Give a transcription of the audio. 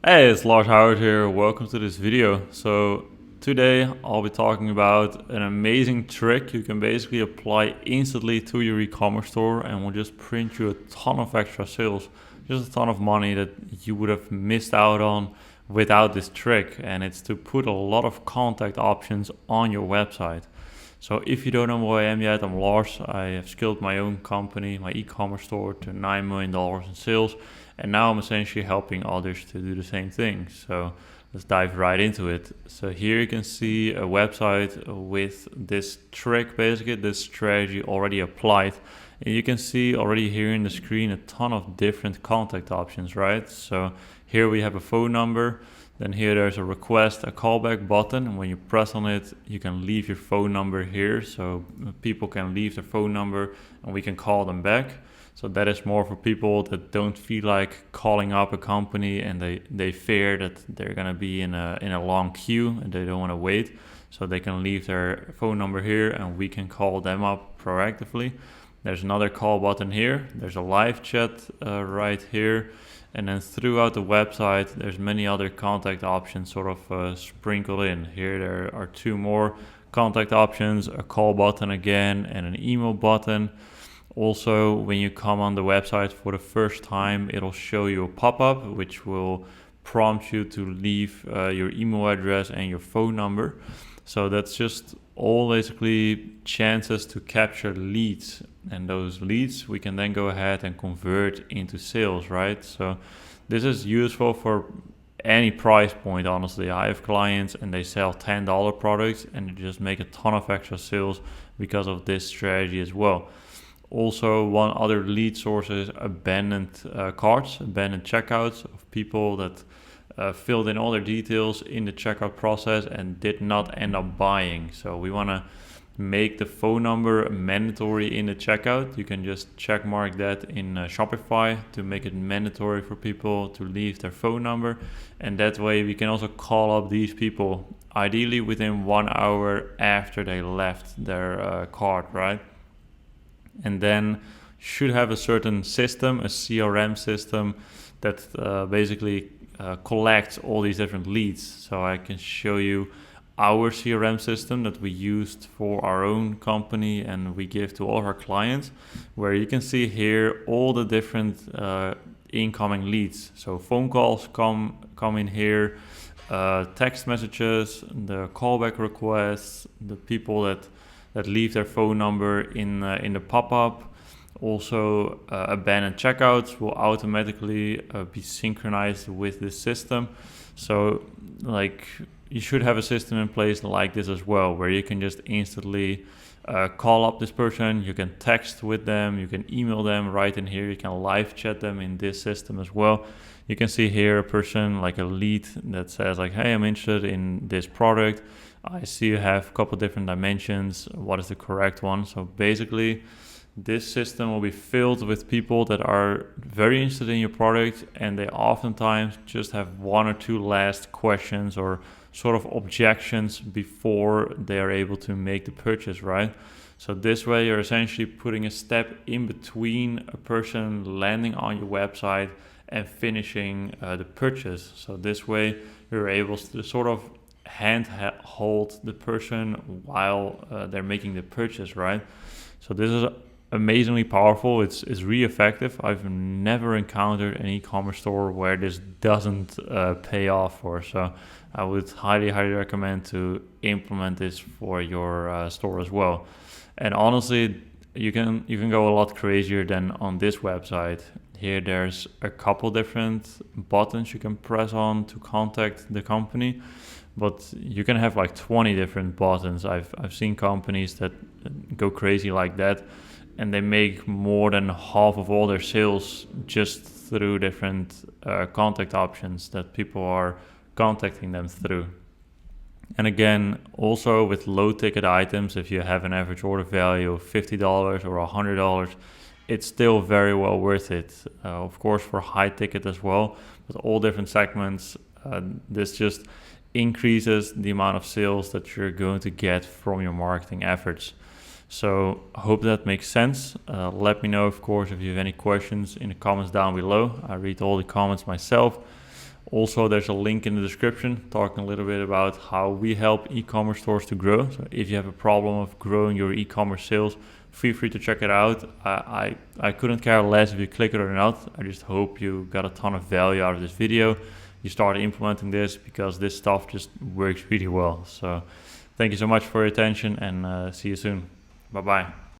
Hey, it's Lars Hauwert here. Welcome to this video. So today I'll be talking about an amazing trick you can basically apply instantly to your e-commerce store and will just print you a ton of extra sales, just a ton of money that you would have missed out on without this trick. And it's to put a lot of contact options on your website. So if you don't know who I am yet, I'm Lars. I have scaled my own company, my e-commerce store, to $9 million in sales. And now I'm essentially helping others to do the same thing. So let's dive right into it. So here you can see a website with this trick, basically this strategy already applied. And you can see already here in the screen a ton of different contact options, right? So here we have a phone number. Then here there's a request, a callback button. And when you press on it, you can leave your phone number here. So people can leave their phone number and we can call them back. So that is more for people that don't feel like calling up a company and they fear that they're gonna be in a long queue and they don't want to wait. So they can leave their phone number here and we can call them up proactively. There's another call button here. There's a live chat right here. And then throughout the website, there's many other contact options sort of sprinkled in. Here there are two more contact options, a call button again, and an email button. Also, when you come on the website for the first time, it'll show you a pop-up which will prompt you to leave your email address and your phone number. So that's just all basically chances to capture leads, and those leads we can then go ahead and convert into sales, right? So this is useful for any price point. Honestly, I have clients and they sell $10 products and they just make a ton of extra sales because of this strategy as well. Also, one other lead source is abandoned carts, abandoned checkouts of people that filled in all their details in the checkout process and did not end up buying. So we want to make the phone number mandatory in the checkout. You can just check mark that in Shopify to make it mandatory for people to leave their phone number. And that way we can also call up these people ideally within 1 hour after they left their cart, right? And then should have a certain system, a CRM system that basically collects all these different leads. So I can show you our CRM system that we used for our own company and we give to all of our clients, where you can see here all the different incoming leads. So phone calls come in here, text messages, the callback requests, the people that leave their phone number in the pop-up. Also, abandoned checkouts will automatically be synchronized with this system. So, like, you should have a system in place like this as well, where you can just instantly call up this person. You can text with them, you can email them right in here. You can live chat them in this system as well. You can see here a person, like a lead that says like, hey, I'm interested in this product. I see you have a couple different dimensions. What is the correct one? So basically, this system will be filled with people that are very interested in your product and they oftentimes just have one or two last questions or sort of objections before they are able to make the purchase, right? So this way you're essentially putting a step in between a person landing on your website and finishing the purchase. So this way you're able to sort of hold the person while they're making the purchase, right? So this is amazingly powerful. It's really effective. I've never encountered an e-commerce store where this doesn't pay off for. So I would highly recommend to implement this for your store as well. And honestly, you can go a lot crazier than on this website. Here there's a couple different buttons you can press on to contact the company, but you can have like 20 different buttons. I've seen companies that go crazy like that, and they make more than half of all their sales just through different contact options that people are contacting them through. And again, also with low ticket items, if you have an average order value of $50 or $100, it's still very well worth it. Of course, for high ticket as well, but all different segments, this just increases the amount of sales that you're going to get from your marketing efforts. So I hope that makes sense. Let me know, of course, if you have any questions in the comments down below. I read all the comments myself. Also, there's a link in the description talking a little bit about how we help e-commerce stores to grow. So if you have a problem of growing your e-commerce sales, feel free to check it out. I couldn't care less if you click it or not. I just hope you got a ton of value out of this video. You start implementing this because this stuff just works really well. So thank you so much for your attention, and see you soon. Bye-bye.